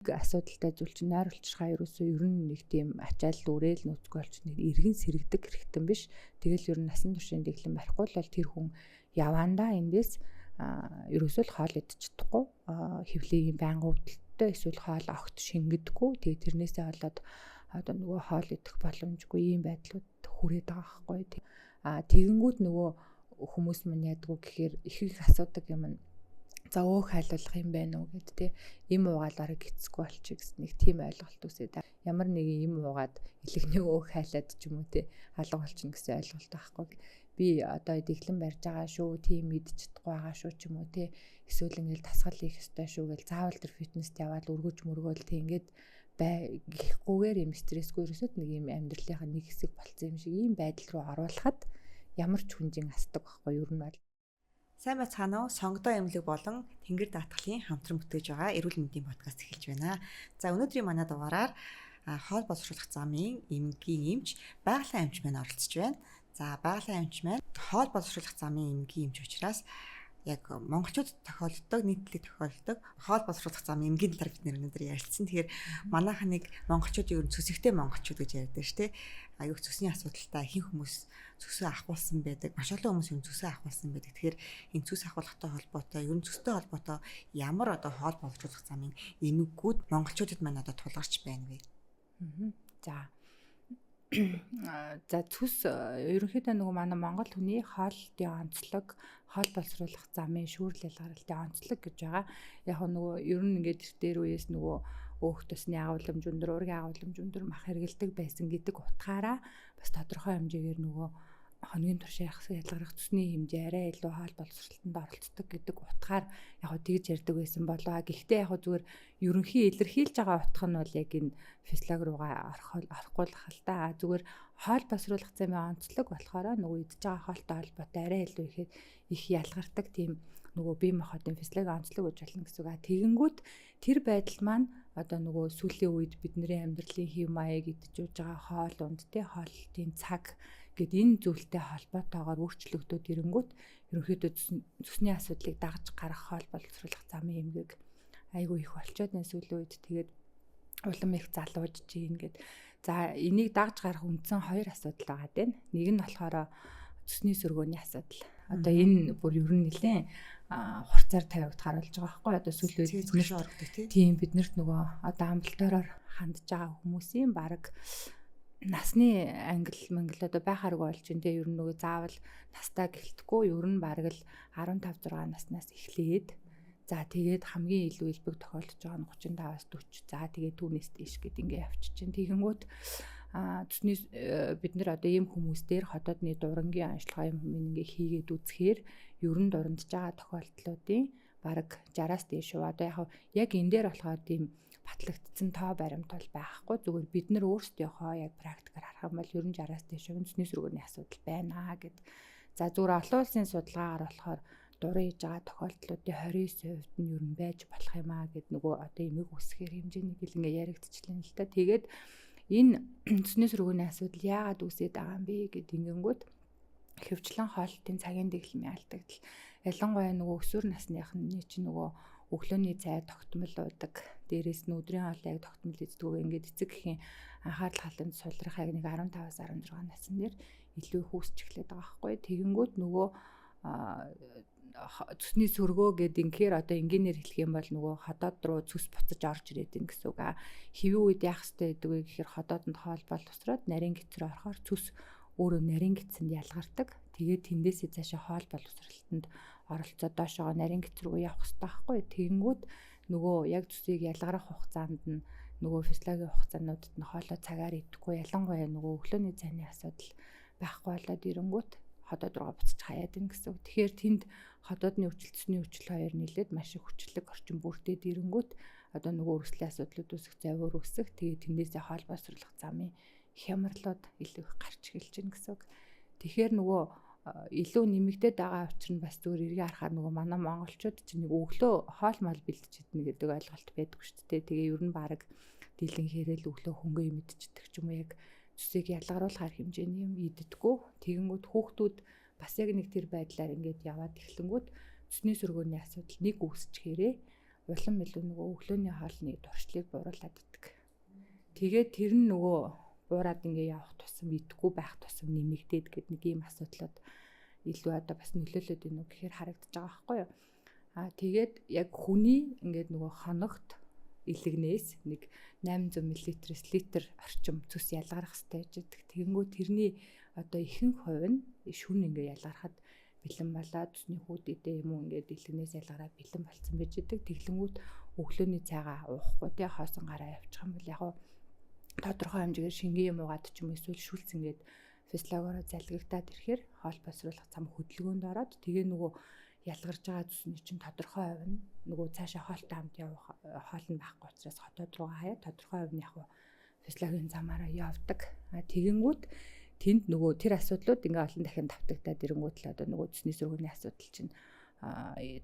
Асуудалтай зүйл чинь нойр улчирхаа ерөөсөө ер нь нэг тийм ачаал дүрээл нөөцгүй болчихно. Иргэн сэрэгдэг хэрэгтэн биш. Тэгэл ер нь насан туршийн дэглэм барихгүй л тэр хүн явандаа эндээс ерөөсөө л хоол идчихдэггүй. Хөвлийн байнгын өвдөлттэй эсвэл хоол огт шингэдэггүй. Тэгээ тэрнээсээ болоод одоо нөгөө хоол идэх боломжгүй ийм байдлууд хүрээд байгаа байхгүй. Тэгэнгүүт нөгөө хүмүүс мань ядгүй гэхээр их асуудаг юм. За өөх хайлуулах юм байна уу гэд тэ им уугаалаараа гисэхгүй болчих гэсэн нэг тийм ойлголт үсээд ямар нэгэн им уугаад илэгний өөх хайлаад ч юм уу тэ алга болчихно гэсэн ойлголт байхгүй. Би одоо дэглэм барьж байгаа шүү, тийм мэдчихдэггүй байгаа шүү ч юм уу тэ эсвэл ингээл тасгал хийх ёстой шүү гэл заавал тэр фитнест яваад өргөж мөргөөл тэ ингээд гэхгүйгээр юм стрессгүй ерөөсөд нэг юм амьдралынхаа нэг хэсэг болцсон юм шиг ийм байдал руу оруулахад ямар ч хүнжин асдаг байхгүй юу ер нь бол. Сайн бацгаана уу? Сонгодоо эмнэлэг болон Тэнгэр даатгалын хамтран бүтээж байгаа эрүүл мэндийн подкаст эхэлж байна. За өнөөдрийн манай дугаараар хоол боловсруулах замын эмнэлгийн эмч байгалийн эмч маань оролцож байна. За байгалийн эмч маань хоол боловсруулах замын эмнэлгийн эмч учраас яг монголчууд тохиолддог, нийтлэг тохиолддог хоол боловсруулах замын эмнэлгийн талаар бид өнөөдөр ярилцсан. Тэгэхээр манайхан нэг монголчууд ер нь цөсөгтэй монголчууд гэж ярьдаг шүү дээ. Аюух цөсний асуудалтай ихэнх хүмүүс цөсөө ахуулсан байдаг. Маш олон хүмүүс юм цөсөө ахуулсан байдаг. Тэгэхээр энэ цөс ахуулгатай холбоотой, ер нь цөстэй холбоотой ямар одоо хоол боловсруулах замын эмгэгүүд монголчуудад маань одоо тулгарч байна вэ? За цөс ерөнхийдөө нөгөө манай монгол хүний хооллолтын онцлог, хоол боловсруулах замын шүүрэл ялгаралтын онцлог гэж байгаа. Яг нөгөө ер нь ингээд дээр үеэс нөгөө өөх тосны агуулмж өндөр, ургийн агуулмж өндөр мах хэргэлдэг байсан гэдэг утгаараа бас тодорхой хэмжээгээр нөгөө хоногийн турш ялгарах цөсний хэмжээ арай илүү хоол боловсролтод оролцдог гэдэг утгаар яг хөө тэгж ярьдаг байсан болоо. Гэхдээ яг хөө зүгээр ерөнхий илэрхийлж байгаа утга нь бол яг энэ физиологи руугаа орохгүй л хальтаа. Зүгээр хоол боловсруулах замын онцлог болохоор нөгөө идж байгаа хоолтой холбоотой арай илүү их ялгардаг тийм нөгөө бие махбодын физиологи онцлог гэж болно гэсэн үг. Тэгэнгүүт тэр байдал маань одоо нөгөө сүүлийн үед бидний амьдралын хэв маяг идчихэж байгаа хоол унд тэ хоолтын цаг гэд энэ зүйлтэй холбоотойгоор өөрчлөгдөд ирэнгүүт ерөнхийдөө цөсний асуудлыг дагж гарах хоол боловсруулах замын эмгэг айгүй их болчоод энэ сүүлийн үед тэгээд улам их залуужж гин гэд. За энийг дагж гарах үндсэн хоёр асуудал байгаа дээ. Нэг нь болохоор цөсний сөргөөний асуудал. Одоо энэ бүр ер нь нэлээд хурцаар тавигд харуулж байгаа байхгүй одоо сүүлийн үед тийм биднэрт нөгөө одоо амбулатороор хандж байгаа хүмүүсийн баг насны ангил одоо байхааргүй болж байна те ер нь нөгөө заавал настаа гэлтэхгүй ер нь баг л 15 6 наснаас эхлээд за тэгээд хамгийн илүү илбэг тохиолдож байгаа нь 35-аас 40 за тэгээд түүнээс дээш гэд ингээ явчих чинь тэгэнгүүт цэсний бид нар одоо ийм хүмүүс дээр хотоодны дурангийн онцлогоо юм ингээ хийгээд үзэхээр ер нь дурандж байгаа тохиолдлуудын баг 60-аас дээш одоо яг энэ дээр болохоор тийм батлагдсан тоо баримт бол байхгүй зүгээр бид нар өөрсдийнхөө яг практикаар харах юм бол ер нь 60-аас дээш цэсний сөргөөний асуудал байна гэд. За зүгээр олон улсын судалгаагаар болохоор дурын хийж байгаа тохиолдлуудын 29% нь ер нь байж болох юм гэд нөгөө одоо эмэг үсгээр хэмжээний хэл ингээ яригдчихлаа л та. Тэгээд энэ цэсний сөргөөний асуудал яагаад үүсээд байгаа юм бэ гэд ингэнгүүт хөвчлэн хоолтын цагийн дэглэмийн алдагдал ялангуяа нөгөө өсвөр насныхны чинь нөгөө өглөөний цай тогтмол уудаг дээрээс нь өдрийн хоолыг тогтмол эздэг ингээд эцэг гэхийн анхаарал хандалт сулрахыг нэг 15-аас 16 насны дээр илүү их үүсч эхлэдэг байгаа байхгүй. Тэгэнгүүт нөгөө цөсний сөргөө гэдэг инхээр одоо энгийнээр хэлэх юм бол нөгөө ходоод руу цөс буцаж орж ирээд ин гэсэн үг. Хэвийн үед яах ёстой гэдэг вэ гэхээр ходоодонд хоол боловсроод нарийн гэцэр орохоор цөс өөрөө нарийн гэцэнд ялгардаг. Тэгээд тэндээсээ цаашаа хоол боловсролтод оролцоод доошоо нарийн гэц рүү явах хэрэгтэй байхгүй. Тэгэнгүүт нөгөө яг цэсийг ялгарах хугацаанд нь нөгөө физиологийн хугацаануудад нь хоолой цагаар идэхгүй ялангуяа нөгөө өглөөний цайны асуудал байхгүй болоод ирэнгүүт ходоод руугаа буцаж хаяад ин гэсэн. Тэгэхээр тэнд ходоодны өвчлөлтсний өвчл хоёр нийлээд маш их хүчлэг орчин бүрдээд ирэнгүүт одоо нөгөө өрсөлийн асуудлууд үүсэх, завьөр үүсэх, тэгээд тэндээсээ хоол боловсруулах замын хямралууд илүү их гарч эхэлж байна гэсэн. Тэгэхээр нөгөө илүү нэмэгдээд байгаа учраас бас зүгээр эргээ харахаар нөгөө манай монголчууд чинь нэг өглөө хоол мал бэлдэж идэх гэдэг ойлголт байдгүй шүү дээ. Тэгээ ер нь баг дийлэн хэрэл өглөө хөнгөө мэдчихдэг ч юм уу яг цэсийг ялгаруулахар хэмжээний юм иддэггүй. Тэгэнгүүт хүүхдүүд бас яг нэг тэр байдлаар ингээд яваад эхлэнгүүт цэсний сөргөөний асуудал нэг үүсчихээрээ улам илүү нөгөө өглөөний хоолны туршлагыг бууруулад идэг. Тэгээд тэр нь нөгөө буураад ингээ явах тусам идэхгүй байх тусам нэмэгдээд гэд нэг ийм асуудлууд илүү одоо бас нөлөөлөд байна уу гэхээр харагдаж байгаа байхгүй юу. Тэгээд яг хүний ингээд нөгөө хоногт илэгнээс нэг 800 мл-с литр орчим цус ялгарах хэрэгтэй гэж байдаг. Тэгэнгүүт тэрний одоо ихэнх хувь нь шүн ингээ ялгарахад бэлэн болоод цусны хүүдээ юм уу ингээд илэгнээс ялгараад бэлэн болцсон байж байдаг. Тэглэнгүүт өглөөний цайгаа уухгүй тий хоосон гараа явчих юм бол яг тодорхой хэмжээгээр шингийн юм уугаад ч юм эсвэл шүлц ингээд физиологиороо залгигдаад ирэхээр хоол боловсруулах зам хөдөлгөөнд ороод тэгээ нөгөө ялгарж байгаа цусны чинь тодорхой хувь нь нөгөө цаашаа хоолтой хамт явах хоол нь байхгүй учраас хотод руу хаяа тодорхой хувь нь яг физиологийн замаараа явдаг. Тэгэнгүүт тэнд нөгөө тэр асуудлууд ингээ олон дахин давтагдаад ирэнгүүт л одоо нөгөө цусны сөргөний асуудал чинь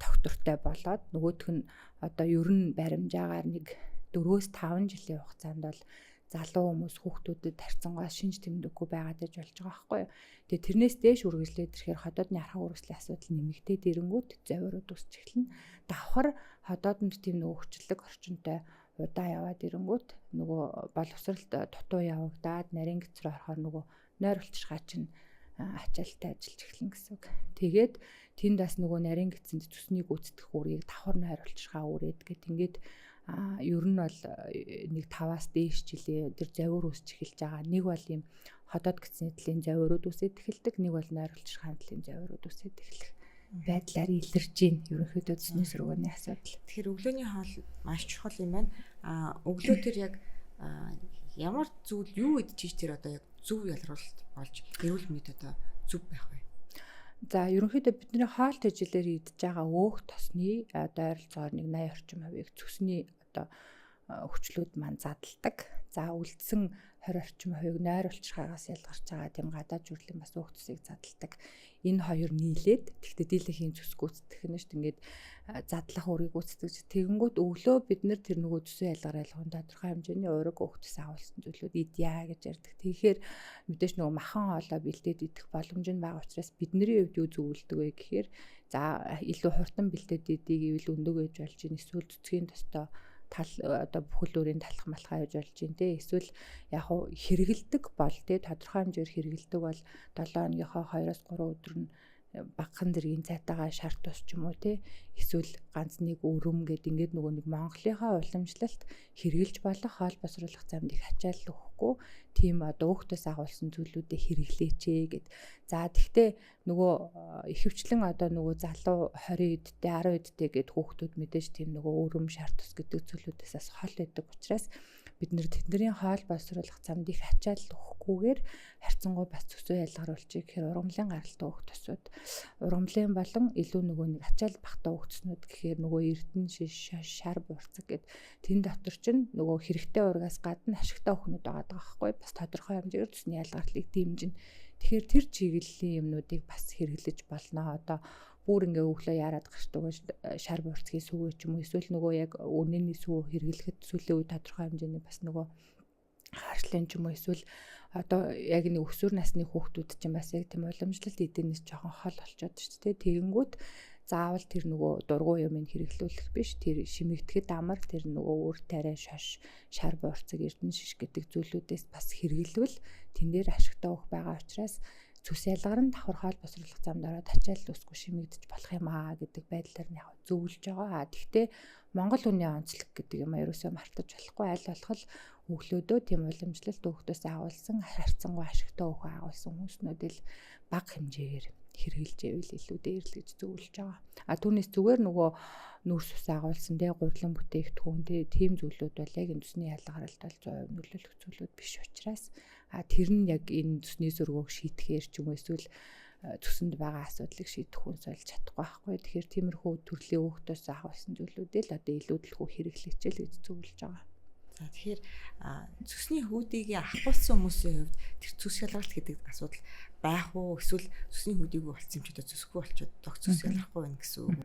доктортой болоод нөгөөх нь одоо ер нь баримжаагаар нэг 4-5 жилийн хугацаанд бол залуу хүмүүс хүүхдүүдэд тарьцангуй шинж тэмдэггүй байгаад иж болж байгаа байхгүй юу. Тэгээ тэрнээс дээш үргэлжлээд ирэхээр ходоодны архаг үргэлжлийн асуудал нэмэгдээд ирэнгүүт завирууд үсч эхэлнэ. Давхар ходоодонд тийм нөгөө хүчлэг орчинтой удаа яваад ирэнгүүт нөгөө боловсролт дутуу явагдаад нарийн гэц рүү орохоор нөгөө нойр улчирхай чинь ачаалттай ажиллаж эхэлнэ гэсэн үг. Тэгээд тэнд бас нөгөө нарийн гэцэнд цусны гүйцэтгэх үрийг давхар нойр улчирхай үрээд гэд ингээд ер нь бол нэг 5-аас дээш жилийн тэр завир үсч эхэлж байгаа. Нэг бол ийм ходоод гэцний төлөлийн завирууд үсээд эхэлдэг, нэг бол нойр улчирхай төлөлийн завирууд үсээд эхлэх байдлаар илэрж гин ерөнхийдөө цусны сөргөний асуудал. Тэгэхээр өглөөний хоол маш чухал юм байна. Өглөө тэр яг ямар зүйл юу идэж тэр одоо яг зөв ялгаруулалт болж эрүүл мэнд одоо зөв байх вэ? За ерөнхийдөө бидний хоол тэжээлээр идэж байгаа өөх тосны одоо ойролцоогоор нэг 80 орчим хувийг цусны одоо хүчлүүд маань задалдаг. За үлдсэн 20 орчим хувийг нойр улчирхайгаас ялгарч байгаа тийм гадаад жүрлийн бас өөх цусыг задалдаг. Энэ хоёр нийлээд тэгтээ дийлэнхийн цус гүйцэтгэх нь шүү дээ. Ингээд задлах үрийг гүйцэтгэж тэгэнгүүт өглөө бид нэр тэр нөгөө цусын ялгарлагын тодорхой хэмжээний ураг өөх цус агуулсан зүйлүүд идья гэж ярьдаг. Тэгэхээр мэдээж нөгөө махан хоолой бэлдээд идэх боломж нь бага учраас бидний хувьд юу зөвлөдөг вэ гэхээр за илүү хурдан бэлдээд идэх гэвэл өндөг ээж болж ийн эсвэл цэцгийн тостой тал одоо бүхэл өөрийн талах малхаа яж болж ийн те эсвэл яг хуу хэрэгэлдэг бол те тодорхой хэмжээр хэрэгэлдэг бол 7 хоногийнхоо 2-3 өдөр нь багахан зэргийн цайтайгаа шарт тус ч юм уу те эсвэл ганц нэг өрөм гэд ингээд нөгөө нэг Монголынхаа уламжлалт хэрэгжилж болох хоол босруулах замд их ачаал өгөхгүй тийм одоо өөхтөөс агуулсан зүйлүүдэд хэрэглээч гэд. За тэгтээ нөгөө ихэвчлэн одоо нөгөө залуу 20 эдтэй 10 эдтэй гэд хүүхдүүд мэдээж тийм нөгөө өрөм шарт тус гэдэг зүйлүүдээс хол байдаг учраас бид нэр тэдний хоол боловсруулах замд их ачаал өгөхгүйгээр харьцангуй бас цусуу ялгаруулчих гэхээр ургамлын гаралтай өөх тосууд ургамлын болон илүү нөгөө нэг ачаал багтаа өөх төснүүд гэхээр нөгөө эрдэн шиш шар буурцаг гэд тэн дотор чинь нөгөө хэрэгтэй ургаас гадна ашигтай өөхнүүд байгаа байхгүй бас тодорхой хэмжээгээр цусны ялгарлыг дэмжинэ. Тэгэхээр тэр чиглэлийн юмнуудыг бас хэрэглэж болно. Одоо бүр ингээ өглөө яраад гарчдаг шар буурцгийн сүвэ ч юм уу эсвэл нөгөө яг өнөөний сүвэ хэрэглэхэд сүлийн үе тодорхой хэмжээний бас нөгөө харшлын ч юм уу эсвэл одоо яг нэг өсвөр насны хүүхдүүд чинь бас яг тийм уламжлалт эдэнэс жоохон хол болчиход шүү дээ. Тэгэнгүүт заавал тэр нөгөө дургуй юмыг хэрэглүүлэх биш тэр шимэгдэхэд амар тэр нөгөө өөр тариа шош шар буурцаг эрдэн шиш гэдэг зүйлүүдээс бас хэрэглэвэл тэн дээр ашигтай өөх байгаа учраас цус ялгар нь давхар хоол босруулах замд ороод ачаал үсгүй шимэгдэж болох юм аа гэдэг байдлаар нь яг зөвлөж байгаа. Гэхдээ Монгол хүний онцлог гэдэг юм ерөөсөө мартаж болохгүй аль болох өглөөдөө тийм уламжлалт өөхтөөс агуулсан харьцангуй ашигтай өөхөө агуулсан хүмүүснүүдэл бага хэмжээгээр хэрэгжилж ивэл илүү дээр л гэж зөвлөж байгаа. Түүнээс зүгээр нөгөө нүүрс ус агуулсан тэ гурилан бүтээгдэхүүн тийм зүйлүүд бол яг энэ цусны ялгаралд бол 100% нөлөөлөх зүйлүүд биш учраас тэр нь яг энэ цусны сөргөөг шийтгэхээр ч юм уу эсвэл цуснд байгаа асуудлыг шийдэх хүнс болж чадахгүй байхгүй. Тэгэхээр тиймэрхүү төрлийн өөхтөөс агуулсан зүйлүүдээ л одоо илүү дэлгүү хэрэглээч л гэж зөвлөж байгаа. За тэгэхээр цусны хүүдийг ахуулсан хүмүүсийн хувьд тэр цус ялгаралт гэдэг асуудал байх уу эсвэл цусны хүүдийг болцсон юм ч одоо цусгүй болчиход цус ялгахгүй байна гэсэн үг.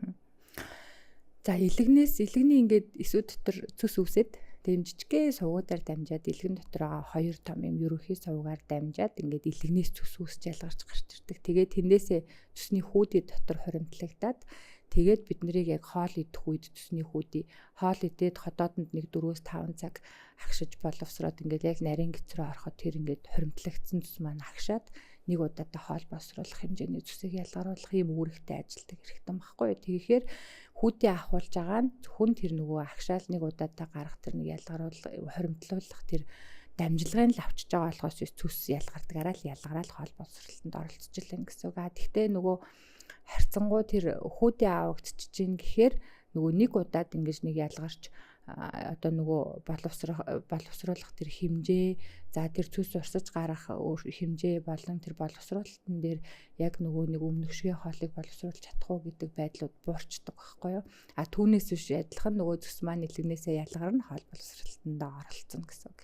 За илэгний ингээд эсвэ дотор цус үсээд тийм жижигхэн сувгуудаар дамжаад илгэн дотор байгаа 2 том юм ерөнхий сувгаар дамжаад ингээд илэгнээс цус үсч ялгарч гарч ирдэг. Тэгээд тэндээсээ цусны хүүдийн дотор хуримтлагдаад Тэгээд бид нарыг яг хоол идэх үед цусны хүүдий хоол идээд ходоодонд нэг 4-5 цаг агшиж боловсроод ингээд яг нарийн гэц рүү ороход тэр ингээд хоримтлагдсан цус маань агшаад нэг удаадаа хоол боловсруулах хэмжээний цусыг ялгаруулах юм үүрэгтэй ажилдаг хэрэгтэй байхгүй юу. Тэгэхээр хүүдээ авахулж байгаа нь зөвхөн тэр нөгөө агшаал нэг удаадаа гарах тэр нэг ялгаруулах хоримтлуулах тэр дамжлагын л авчиж байгаа болохоос цус ялгардагаараа л ялгараал хоол боловсролтод оролцож илэн гэсэн үг. Гэхдээ нөгөө харьцангуй тэр хүүдээ авагдчихж гин гэхээр нөгөө нэг удаад ингэж нэг ялгарч одоо нөгөө боловсруулах тэр хэмжээ за тэр цус урсаж гарах хэмжээ болон тэр боловсруулалтын дээр яг нөгөө нэг өмнөшгийн хоолыг боловсруулж чадахгүй гэдэг байдлууд буурчдаг байхгүй юу. А түүнээс биш адилхан нөгөө цус маань нэлгнээсээ ялгарна хоол боловсролтод оролцсон гэсэн үг.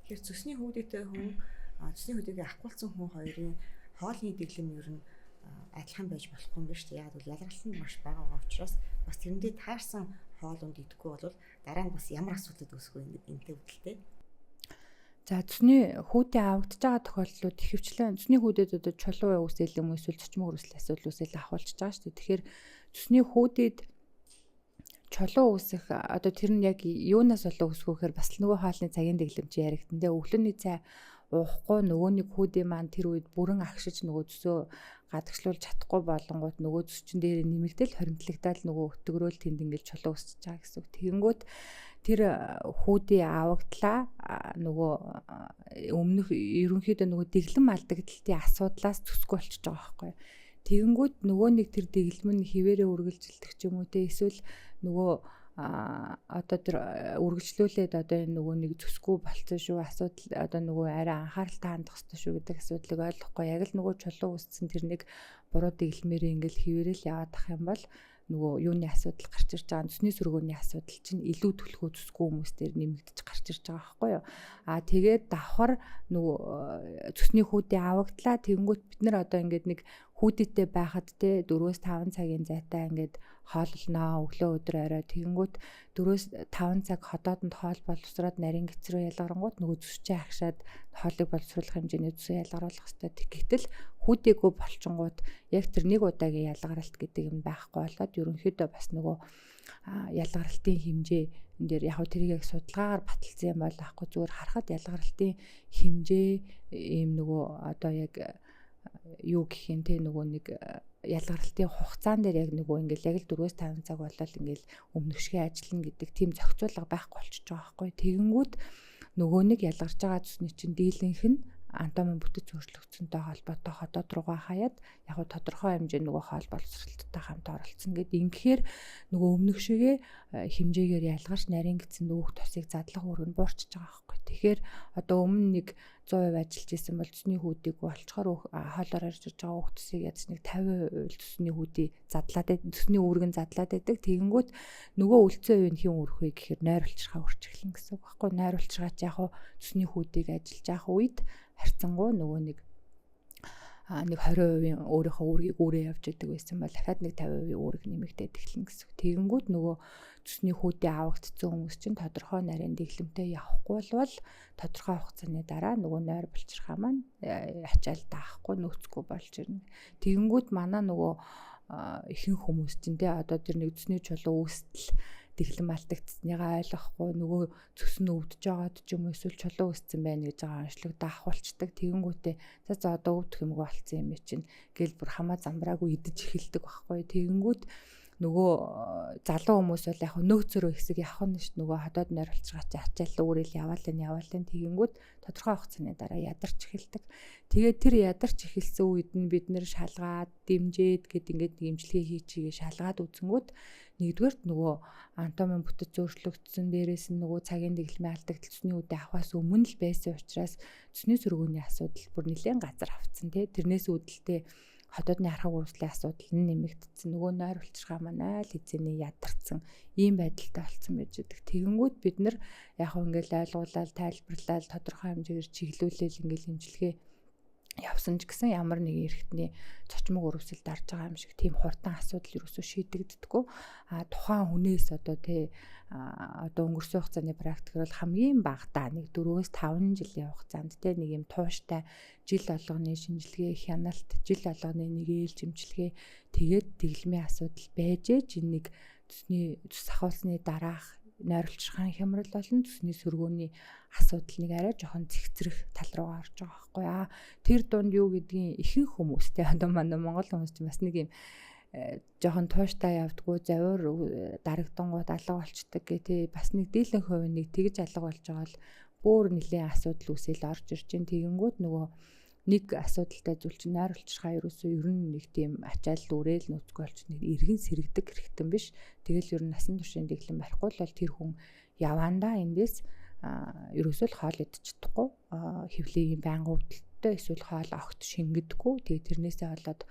Тэгэхээр цусны хүүдээтэй хүн цусны хүүдийг авахгүйсэн хүн хоёрын хоолны дэглэм ер нь адилхан байж болохгүй юм байна шүү дээ. Яг бол ялгарлалт нь маш бага байгаа учраас бас тэрэндээ таарсан хоол унд идэхгүй бол дараа нь бас ямар асуудал үүсэх вэ энэтэй үүдэлтэй. За цусны хүүдээ авагдаж байгаа тохиолдлууд ихэвчлэн цусны хүүдэд одоо чулуу үүсэл юм эсвэл цочмог үүсэл асуудал үүсэл ахуулж байгаа шүү дээ. Тэгэхээр цусны хүүдэд чулуу үүсэх одоо тэр нь яг юунаас болоо үүсгүүхээр бас л нөгөө хоолны цагийн дэглэмж яригдсан. Тэгээ өглөөний цай уухгүй нөгөө нэг хүүдээ маань тэр үед бүрэн агшиж нөгөө цөсөө гадагшлуулж чадахгүй болонгууд нөгөө цус чин дээр нэмэгдэл хоримтлагдаад нөгөө өтгөрөөл тэнд ингээл чулуу өсөж байгаа гэсэн үг. Тэгэнгүүт тэр хүүдээ авагдлаа нөгөө өмнөх ерөнхийдөө нөгөө дэглэм алдагдaltaийн асуудлаас төсгөө болчихж байгаа байхгүй. Тэгэнгүүт нөгөө нэг тэр дэглэм нь хിവэрээ үргэлжилдэг ч юм уу те эсвэл нөгөө одоо тэр үргэлжлүүлээд одоо энэ нөгөө нэг зүсгүй болцсон шүү асуудал одоо нөгөө арай анхааралтай хандах хэрэгтэй шүү гэдэг асуудлыг ойлгохгүй яг л нөгөө чулуу үссэн тэр нэг буруу дэглэмээр ингээл хിവэрэл яваад ах юм бол нөгөө юуны асуудал гарч ирж байгаа цусны сүргөөний асуудал чинь илүү төлхөө зүсгүй хүмүүстээр нэмэгдэж гарч ирж байгаа байхгүй юу. А тэгээд давхар нөгөө цусны хүүдээ авагдлаа тэгэнгүүт бид нар одоо ингээд нэг хүүдээтэй байхад те 4-5 цагийн зайтай ингээд хооллноо өглөө өдөр орой тэгэнгүүт 4-5 цаг ходоодонд хоол боловсроод нарийн гэц рүү ялгарангууд нөгөө зүсчээ агшаад хоолыг боловсруулах хэмжээний зүсээ ялгаруулах хэрэгтэй. Гэтэл хүүдээгүй болчингууд яг тэр нэг удаагийн ялгаралт гэдэг юм байхгүй болоод ерөнхийдөө бас нөгөө ялгаралтын хэмжээ энэ дээр яг тэрийг яг судалгаагаар баталсан юм бол аахгүй зүгээр харахад ялгаралтын хэмжээ ийм нөгөө одоо яг юу гэх юм те нөгөө нэг ялгарлалтын хугацаан дээр яг нөгөө ингээл яг л 4-5 цаг болол ингээл өмнөшгөө ажиллана гэдэг тийм зохицуулга байхгүй болчихж байгаа байхгүй. Тэгэнгүүт нөгөө нэг ялгарч байгаа цусны чинь дийлэнх нь анатомийн бүтэц өөрчлөгдсөнтэй холбоотой ходоод руугаа хаяад яг тодорхой хэмжээ нөгөө хоол боловсролттой хамт оролцсон гэдэг. Ингэхээр нөгөө өмнөх шигээ хэмжээгээр ялгарч нарийн гэцэн өөх тосыг задлах үүрэг нь буурчж байгаа байхгүй. Тэгэхээр одоо өмнө нэг 100% ажиллаж исэн бол цусны хүүдийг олцохоор хоолоор орж ирж байгаа өөх тосыг ядч нэг 50% цусны хүүдийг задлаад цусны үүрэг нь задлаад байдаг. Тэгэнгүүт нөгөө үлдсэн үе нь хэн өрөх вэ гэхээр нойр улчирхаа өрч эхлэн гэсэн үг байхгүй. Нойр улчирхаач яг цусны хүүдийг ажиллаж явах үед харьцангуй нөгөө нэг 20% өөрийнхөө үүргийг өөрөө явж идэг байсан бол дахиад нэг 50% үүрэг нэмэгдээд эхлэн гэсэн. Тэгэнгүүт нөгөө цусны хүүдээ авагдсан хүмүүс чинь тодорхой нарийн дэглэмтэй явахгүй бол тодорхой хугацааны дараа нөгөө нойр булчирхаа маань ачаал даахгүй нөөцгүй болж ирнэ. Тэгэнгүүт манай нөгөө ихэнх хүмүүс чинь те одоо тэр нэг цусны чулуу үүстэл дэглэм алдагдсныгаа ойлгохгүй нөгөө цөс нь өвдөж байгаад ч юм уу эсвэл чулуу өссөн байна гэж байгаа онцлог даахуулцдаг. Тэгэнгүүтээ за одоо өвдөх юмгүй болцсон юм чинь гэл бүр хамаа замбраагүй идэж эхэлдэг байхгүй. Тэгэнгүүт нөгөө залуу хүмүүс бол яг нөөцөрөө хэсэг явах нь ш нөгөө ходоод нойролцгаач ачаал өөрөөл яваалаа тэгэнгүүт тодорхой хугацааны дараа ядарч эхэлдэг. Тэгээд тэр ядарч эхэлсэн үед нь бид нэр шалгаад дэмжээд гэд ингээд имчилгээ хийчихээ шалгаад үзэнгүүт нэгдүгээрт нөгөө анатомийн бүтэц өөрчлөгдсөн дээрээс нь нөгөө цагийн дэглэмийн алдагдал цусны үдэ авахаас өмнө л байсан учраас цусны сүргөөний асуудал бүр нэлээд газар авцсан тий тэрнээс үүдэлтэй ходоодны архаг үрслийн асуудал нь нэмэгдсэн. Нөгөө нойр улчирхаа маань айл хэзээний ядарсан ийм байдалтай болсон байж байгаа. Тэгэнгүүт бид нар яг ингээл ойлгуулаад тайлбарлаад тодорхой хэмжээгээр чиглүүлээл ингээл имчилгээ явсан ч гэсэн ямар нэг эрхтний цочмог өрөвсөл дарж байгаа юм шиг тийм хурдан асуудал ерөөсөө шийдэгддэггүй. Тухайн хүнээс одоо өнгөрсөн хугацааны практик бол хамгийн багадаа нэг 4-5 жилийн хугацаанд нэг юм тууштай жил болгоны шинжилгээ, хяналт, жил болгоны нэг ээлж имчилгээ тэгээд тэглэмийн асуудал байж энэ нэг цус ахуулсны дараах нойролцоохын хямрал болон цусны сөргөөний асуудал нэг арай жоохон цэгцрэх тал руу орж байгаа байхгүй. Тэр дунд юу гэдгийг ихэнх хүмүүстэй одоо манай Монгол хүмүүс чинь бас нэг юм жоохон тууштай явдггүй завир дарагдангууд алга болчдөг гэх бас нэг дийлэн хувийн нэг тэгж алга болж байгаа л бүр нэлийн асуудал үүсэл орж ирж байна. Тэгэнгүүт нөгөө нэг асуудалтай зүйл чинь нойролцоохоо ерөөсөө ер нь нэг тийм ачаал дүрээл нүцгүй болч нэг эргэн сэрэгдэг хэрэгтэн биш. Тэгэл ер нь насан туршийн дэглэм барихгүй бол тэр хүн явандаа эндээс ерөөсөө л хоол идэж чадахгүй хөвлийн байнгын өвдөлттэй эсвэл хоол огт шингэдэггүй. Тэгээ тэрнээсээ болоод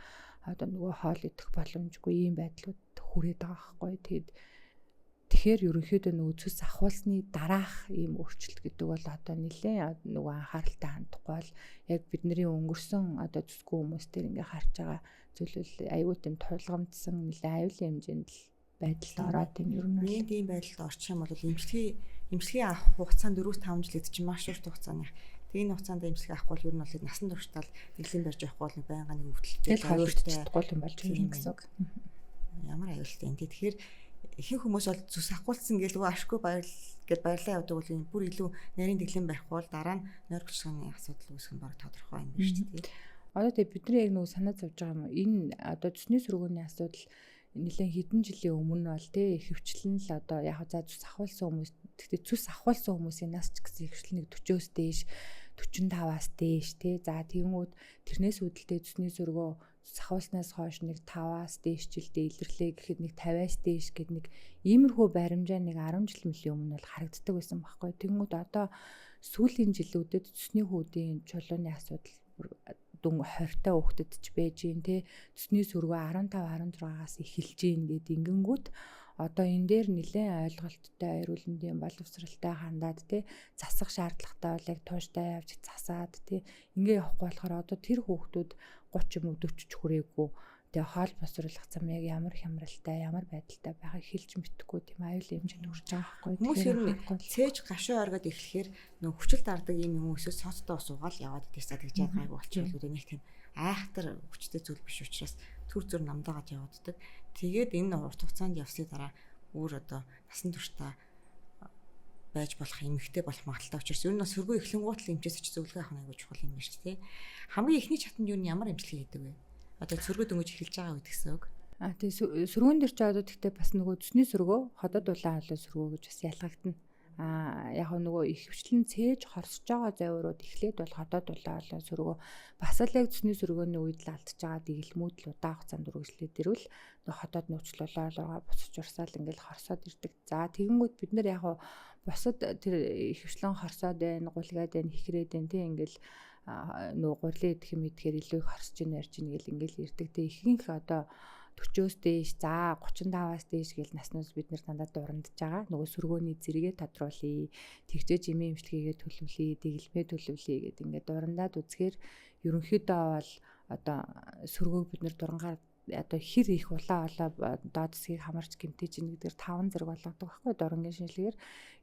одоо нөгөө хоол идэх боломжгүй ийм байдлууд хүрээд байгаа байхгүй. Тэгэхээр ерөнхийдөө нөгөө цус ахуулсны дараах ийм өөрчлөлт гэдэг бол одоо нэлээд нөгөө анхааралтай хандахгүй бол яг бидний өнгөрсөн одоо цусгүй хүмүүстээр ингээ харж байгаа зүйлүүл аюул тийм тулгамдсан нэлээд аюулын хэмжээнд л байдалд ороод юм ер нь. Нэг ийм байдалд орчих юм бол эмчилгээ авах хугацаа 4-5 жил гэдэг чинь маш урт хугацааны. Тэгээ энэ хугацаанд эмчилгээ авахгүй бол ер нь бол насан туршдаа дэглэм барьж явахгүй бол нэг байнгын нэг өвдөлттэй хавирдчихгүй юм болж ирнэ гэсэн үг. Ямар аюултай энэ. Тэгэхээр ихэнх хүмүүс бол зүс ахуулсан гэлгүй ашгүй баярлаа явдаг бол бүр илүү нарийн дэглэм барихгүй бол дараа нь нойролцоохны асуудал үүсэх нь баг тодорхой юм байна шүү дээ. Одоо тэгээ бидний яг нөгөө санаа зовж байгаа юм. Энэ одоо цусны сөргөөний асуудал нэлээд хэдэн жилийн өмнө бол хөвчлэн л одоо яг за цус ахуулсан хүмүүс гэхдээ цус ахуулсан хүмүүсийн нас ч гэсэн хөвчлэн нэг 40-оос дээш 45-аас дээш за тэгэнгүүт тэрнээс үүдэлтэй цусны сөргөө цус ахуулснаас хойш нэг 5-аас дээш жилдээ илэрлээ гэхэд нэг 50-аас дээш гэд нэг иймэрхүү баримжаа нэг 10 жил мөлийн өмнө бол харагддаг байсан байхгүй. Тэгэнгүүт одоо сүүлийн жилүүдэд цусны хүүдийн чулууны асуудал дүн 20-та хүүхдэд ч байж гин цусны сөргөө 15-16-аас эхэлж гин гэд ингэнгүүт одоо энэ дээр нэлээд ойлголттой эрүүл мэндийн боловсралтай хандаад засах шаардлагатай бол яг тууштай явж засаад ингээ явахгүй болохоор одоо тэр хүүхдүүд 30 юм уу 40 ч хүрээгүй хоол босруулах зам яг ямар хямралтай ямар байдалтай байгааг хэлж мэдэхгүй тийм аюулын хэмжээнд хүрч байгаа байхгүй. Хүмүүс ер нь цээж гашуу оргоод эхлэхээр нөх хүчил дардаг юм хүмүүсээс цоцтой суугаад яваад идэх гэж яагаад гайгүй болчихвол нэг тийм айхтар хүчтэй зүйл биш учраас түр зүр намдаагаад явааддаг. Тэгээд энэ урт хугацаанд явсны дараа өөр одоо насан туршдаа байж болох эмэгтэй болох магадaltaй учраас ер нь сөргөө эхлэнгуут л эмчээс ч зөвлөгөө авах нь аягүй чухал юм байна шүү дээ. Хамгийн эхний чатанд юу ямар эмчилгээ хийдэг вэ? Одоо сөргөө дөнгөж эхэлж байгаа үед гэсэн үг. Тэгээ сөргөөн дээр ч одоо тэгтээ бас нөгөө цусны сөргөө ходод улаан холоо сөргөө гэж бас ялгагдана. Яг нөгөө их хвчлэн цээж хорсож байгаа завирууд эхлээд бол ходод улаан холоо сөргөө бас л яг цусны сөргөөний үед л алдчихж байгаа дэглэмүүд л удаан хугацаанд үргэлжлээд ирвэл нөгөө ходод нууцлуулаа босч урсаал ингээл хорсоод ирдэг. За тэгэнгүүт бид нар яг бусад тэр их хвчлэн хорсоод байна, гулгаад байна, хихрээд байна ингээл нөгөө гурлын идэх юм идэхээр илүү их хорсож ийн ярьж ийн гэл ингээл ирдэг. Тэг ихэнх одоо 40-оос дээш за 35-аас дээш гэл наснаас бид нар дандаа дурандж байгаа. Нөгөө сөргөөний зэрэгээ тодруулъя. Тэгчээж эмээ эмчилгээгээ төлөвлөе, дэглэмээ төлөвлөе гэд ингээд дурандаад үзэхээр ерөнхийдөө бол одоо сөргөөг бид нар дурангаар одоо хэр их улаан доод хэсгийг хамарч гэмтэж ийн гэдгээр 5 зэрэг болгодог байхгүй дурангийн шинжилгээр.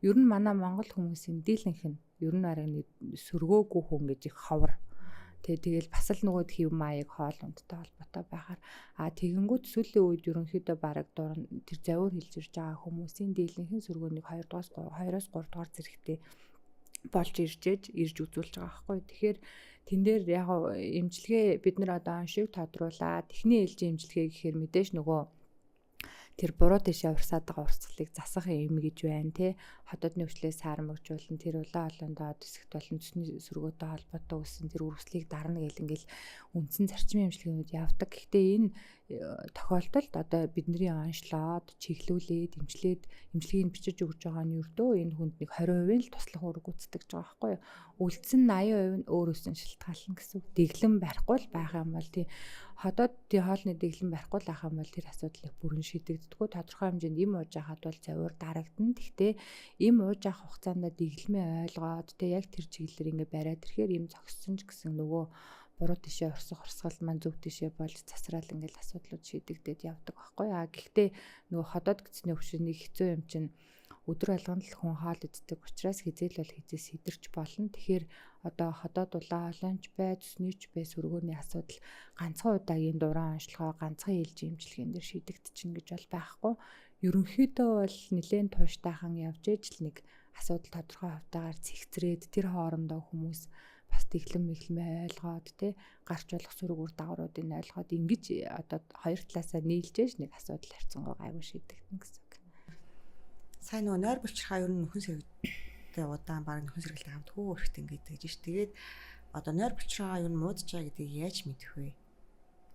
Ер нь манай монгол хүмүүсийн дийлэнх нь ер нь арай сөргөөгүй хүн гэж их ховор. Тэгэл бас л нөгөө хэв маяг хоол ундтай холбоотой байхаар тэгэнгүүт сүүлийн үед ерөнхийдөө бараг тэр завир хэлж ирж байгаа хүмүүсийн дийлэнхэн сөргөөнийг 2-оос 3 дугаар зэрэгтэй болж ирж үзүүлж байгаа байхгүй. Тэгэхээр тэн дээр яг эмчилгээ бид нар одоо оншиг тодруулаад эхний ээлжийн эмчилгээ гэхээр мэдээж нөгөө тэр буруу дэше урсаад байгаа урсгалыг засах юм гэж байна хотодны өвчлөөс саармагжуулан тэр улаан олондоо дэсэгт болон цусны сөргөөтэй холбоотой үүссэн тэр үрслийг дарна гэл ингээл үндсэн зарчмын эмчилгээнүүд явдаг. Гэхдээ энэ тохиолдолд одоо бидний онцлоод чиглүүлээд эмчилгээг бичиж өгж байгаа нь ердөө энэ хүнд нэг 20% л туслах үүрэг гүйцэтгэж байгаа байхгүй юу. Үлдсэн 80% нь өөрөөс нь шалтгаална гэсэн. Дэглэм барихгүй л байх юм бол ходоод хоолны дэглэм барихгүй л байх юм бол тэр асуудлыг бүрэн шийдэгддэггүй. Тодорхой хэмжээнд им ууж хахад бол завир дарагдана. Гэхдээ им ууж авах хугацаанд дэглэмээ ойлгоод яг тэр чиглэлээр ингээ бариад ирэхээр им зогссон ч гэсэн нөгөө буруу тишээ урсгал маань зөв тишээ болж засраал ингээл асуудлууд шийдэгдээд явдаг байхгүй яа. Гэхдээ нөгөө ходоод гисний өвчнийг хэцүү юм чинь өдөр алганд л хүн хоол иддэг учраас хизээл бол хизээ сидэрч болно. Тэгэхээр одоо ходоод улаан холонч бай, цэснийч бай сүргөөний асуудал ганцхан удаагийн дуран онцлогоо ганцхан ээлж имчилгээнд дэр шийдэгдчихнэ гэж бол байхгүй. Ерөнхийдөө бол нэлээд тууштайхан явж ээж л нэг асуудал тодорхой хавтаагаар цэгцрээд тэр хоорондоо хүмүүс бас тэглэм мэглэмээ ойлгоод тий гарч болох сөрөг үр дагавруудыг ойлгоод ингэж одоо хоёр талаасаа нийлж ээж нэг асуудал харьцангуй гайгүй шийдэгдэнэ гэсэн үг. Сайн нөгөө нойр булчирхаа ер нь нөхөн сэрэгтэй удаан баг нөхөн сэргэлтэй хамт хөө өрхт ингээд гэж ш. Тэгээд одоо нойр булчирхаа ер нь муудаж байгаа гэдгийг яаж мэдэх вэ?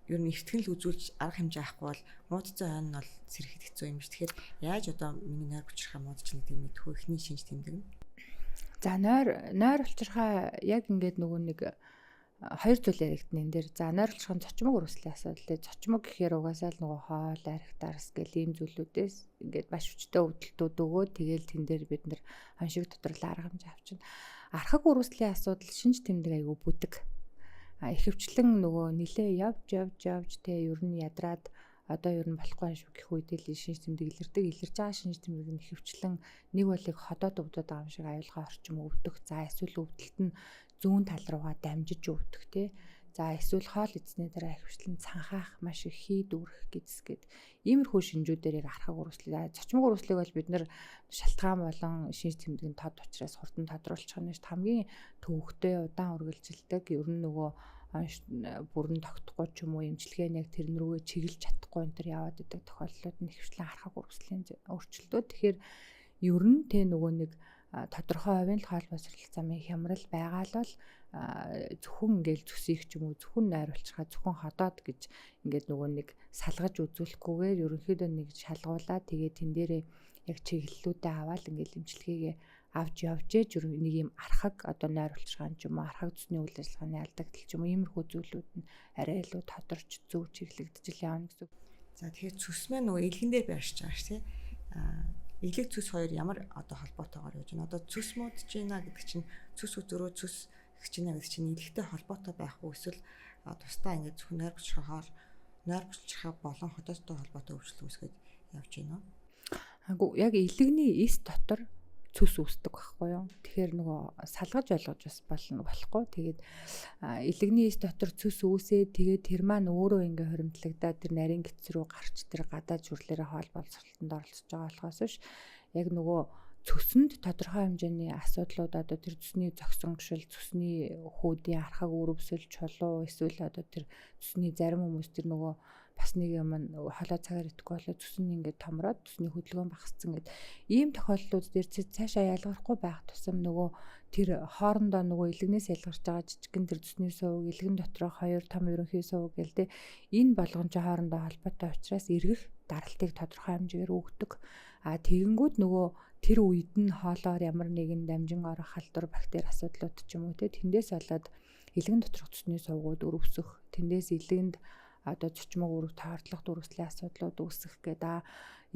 Ер нь ихтгэл үзүүлж арга хэмжээ авахгүй бол муудцсан хойно нь бол сэрхэд хэцүү юм ш. Тэгэхээр яаж одоо миний нойр булчирхаа муудаж гэдгийг мэдэх вэ? Эхний шинж тэмдэг нь. За нойр булчирхаа яг ингээд нөгөө нэг хоёр зүйл яригдана энэ дээр. За нойр булчирхааны цочмог өрөслийн асуудал. Цочмог гэхээр угаасаа л нөгөө хоол, арх, дарс гэл ийм зүйлүүдээс ингээд маш хүчтэй өвдөлтүүд өгөө. Тэгээл тэн дээр бид нар хоншиг доторл арга хэмжээ авчина. Архаг өрөслийн асуудал шинж тэмдэг айгүй бүдэг. Ихэвчлэн нөгөө нилээ явж тэ ер нь ядраад одоо ер нь болохгүй шүү гэх үед л шинж тэмдэг илэрдэг. Илэрж байгаа шинж тэмдэг нь ихэвчлэн нэг болыг ходоод өвдөд байгаа юм шиг аюулгүй орчим өвдөх. За эсвэл өвдөлт нь зүүн тал руугаа дамжиж өвдөх тий. За эсвэл хоол идсний дараа ихэвчлэн цанхаах маш их хий дүүрэх гэдэсгээд иймэрхүү шинжүүдээр архаг өрөслөө. Цочмог өрөслийг бол бид нар шалтгаан болон шинж тэмдгийн тод учраас хурдан тодруулчих нь хамгийн төвөгтэй удаан үргэлжилдэг. Ер нь нөгөө бүрэн тогтохгүй ч юм уу эмчилгээ яг тэрэн рүүгээ чиглэж чадахгүй энэ төр яваад идэг тохиолдлууд нь ихэвчлэн архаг өрөслийн өөрчлөлтүүд. Тэгэхээр ер нь тэ нөгөө нэг тодорхой хувийн хоол босрол замын хямрал байгаа л бол зөвхөн ингээл зүсэх ч юм уу зөвхөн найруулчихаа зөвхөн ходоод гэж ингээд нөгөө нэг салгаж үзүүлэхгүйгээр ерөнхийдөө нэг шалгуулаад тэгээ тэн дээрээ яг чиглэлүүдээ аваад ингээл эмчилгээгээ авч явж ээж нэг юм архаг одоо найруулчихаан ч юм уу архаг зүсний үйл ажиллагааны алдагдал ч юм уу иймэрхүү зүйлүүд нь арай илүү тодорч зөв чиглэгдэж явна гэсэн. За тэгэхээр цүс мэн нөгөө илгэн дээр байршиж байгаа ш тий. Илэг цүс хоёр ямар одоо холбоотойгоор явж байна. Одоо цүс муудж байна гэдэг чинь цүс өдрөө цүс гэх чинь гэдэг чинь илэгтэй холбоотой байх уу эсвэл тусдаа ингээд зөвхөн нойр булчирхаа болон ходостой холбоотой өвчлөл үүсгээд явж байна уу? Агуу яг илэгний эс дотор цүс үүсдэг байхгүй юу. Тэгэхээр нөгөө салгаж ойлгож бас болохгүй. Тэгээд илэгний эс дотор цүс үүсээд тэгээд тэр маань өөрөө ингээ хоримтлагдаад тэр нарийн гэц рүү гарч тэр гадаад жүрлэрээ хоол боловсролтод оролцож байгаа болохоос биш яг нөгөө цөсөнд тодорхой хэмжээний асуудлууд одоо тэр цэсний зогсонгошил, цэсний хүүдийн архаг өрөвсөл, чулуу эсвэл одоо тэр цэсний зарим хүмүүс тэр нөгөө бас нэг юм холоо цагаар идэхгүй болоо цэсний ингээд томроод цэсний хөдөлгөөн багассан гэд ийм тохиолдлууд дээр цаашаа ялгархгүй байх тусам нөгөө тэр хоорондоо нөгөө илэгнээс ялгарч байгаа жижигэн тэр цэсний сувг илгэн дотороо хоёр том ерөнхий сувг гээл тэ энэ болгон ч хоорондоо холбоотой учраас эргэх даралтыг тодорхой хэмжээгээр өгдөг. Тэгэнгүүт нөгөө тэр үед нь хоолоор ямар нэгэн дамжин орох халдвар бактери асуудлууд ч юм уу тэ тэндээс болоод илгэн доторх цэсний сувгууд өрөвсөх тэндээс илгэнд одоо цочмог өрөв таардлах дүрслэлийн асуудлууд үүсэх гэдэг.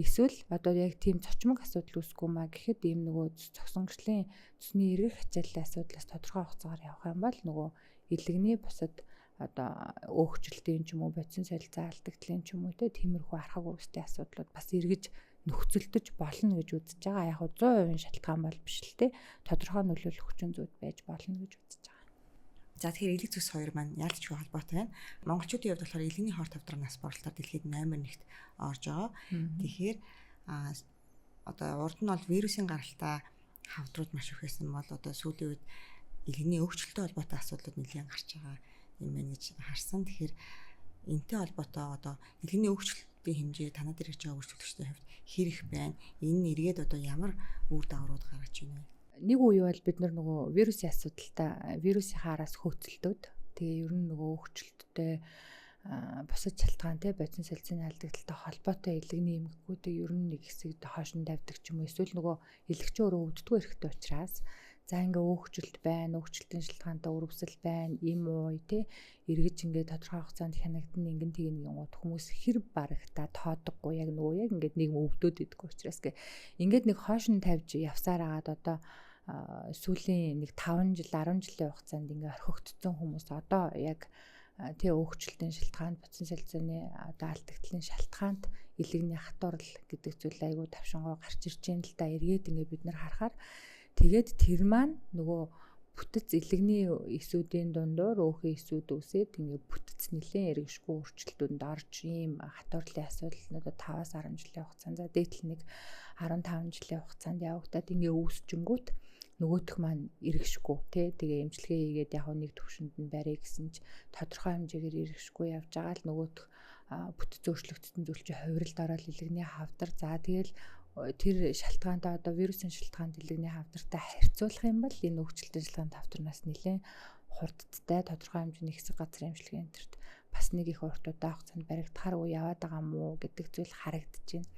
Эсвэл одоо яг тийм цочмог асуудал үүсэхгүй маа гэхэд ийм нөгөө зогсонгочлын цэсний эргэх ачааллын асуудлаас тодорхой хугацаагаар явах юм бол нөгөө илэгний бусад одоо өөхчлөлтийн ч юм уу бодис солилцоо алдагдлын ч юм уу тиймэрхүү архаг өрөстэй асуудлууд бас эргэж нөхцөлдөж болно гэж үзэж байгаа. Яг 100% шалтгаан бол биш л те. Тодорхой нөлөөлөх хүчин зүйл байж болно гэж үзэж байгаа. За тэгэхээр илэг цэс хоёр маань яалтчгүй холбоотой байна. Монголчуудын хувьд болохоор илэгний хор тавдраа нас баралтаар дэлхийд 8-т орж байгаа. Тэгэхээр одоо урд нь бол вирусын гаралтай хавдрууд маш их байсан бол одоо сүүлийн үед илэгний өөрчлөлттэй холбоотой асуудлууд нэлээд гарч байгаа юм байна гэж харсан. Тэгэхээр энэтэй холбоотой одоо илэгний өөрчлөлтийн хэмжээ танад ирж байгаа өөрчлөлттэй хувьд хэр их байна? Энэ нь эргээд одоо ямар үр дагаврууд гаргаж байна вэ? Нэг үе бол бид нөгөө вирусын асуудалтай вирусын хаараас хөөцөлдөөд тэгээ ер нь нөгөө өөрчлөлттэй бусад шалтгаантай бодис солилцооны алдагдaltaй холбоотой илэгний эмгэгүүдийг ер нь нэг хэсэг хойшин тавьдаг ч юм уу эсвэл нөгөө илэгчээ өөрөө өвддгөө эрэхтэй учраас за ингээ өөрчлөлт байна, өөрчлөлтийн шалтгаантай өрөвсөл байна, им ууй тэ эргэж ингээ тодорхой хугацаанд хянагдана ингэн тэгнэ гингууд хүмүүс хэр барагта тоодоггүй яг нөгөө яг ингээ нэг өвдөд идэх учраас ингээд нэг хойшин тавьж явсаар агаад одоо сүүлийн нэг 5 жил 10 жилийн хугацаанд ингээ орхигдсон хүмүүс одоо яг тэгээ өөрчлөлтийн шалтгаанд бодсон солилцооны одоо алдагдлын шалтгаанд илэгний хатуурл гэдэг зүйл айгүй тавшингоо гарч ирж байна л да. Эргээд ингээ бид нар харахаар тэгээд тэр маань нөгөө бүтэц илэгний эсүүдийн дундуур өөхөн эсүүд үсээд ингээ бүтэц нэлээд эргэшгүй өөрчлөлтөнд орж ийм хатуурлын асуудал нь одоо 5-аас 10 жилийн хугацаанд за дээдл нэг 15 жилийн хугацаанд явагдаад ингээ үүсчингүүт нөгөөх маань эргэшгүй тэгээ эмчилгээ хийгээд яг нэг төвшөнд нь барья гэсэн ч тодорхой хэмжээгээр эргэшгүй явж байгаа л нөгөөх бүтэц өөрчлөгдсөн зүйл чинь хувиралд ороод илэгний хавдар за тэгэл тэр шалтгаантай одоо вирусын шалтгаанд илэгний хавдартай харьцуулах юм бол энэ өөрчлөлтийн шалтгаанд хавдарнаас нэлээд хурдтай тодорхой хэмжээний хэсэг газрын эмчилгээ энтерт бас нэг их урт удаан хугацаанд баригдахаар уу яваад байгаа мó гэдэг зүйл харагдаж байна.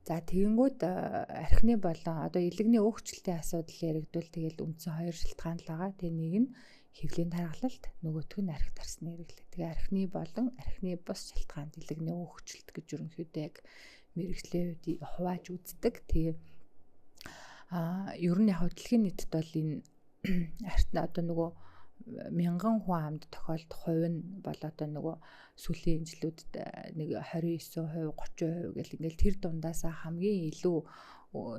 За тэгэнгүүт архины болон одоо илэгний өөрчлөлтийн асуудал яригдвал тэгэл үндсэн хоёр шалтгаан л байгаа. Тэгээ нэг нь хэвлийн тархалт, нөгөөх нь архи тарсны хэрэглээ. Тэгээ архины болон архины бус шалтгаанд илэгний өөрчлөлт гэж ерөнхийдөө яг мэрэгжлийн үед хувааж үздэг. Тэгээ ер нь яг дэлхийн нийтэд бол энэ архины одоо нөгөө 1000 хүн амд тохиолдох хувь нь бол одоо нөгөө сүүлийн жилүүдэд нэг 29%, 30% гэл ингээл тэр дундаасаа хамгийн илүү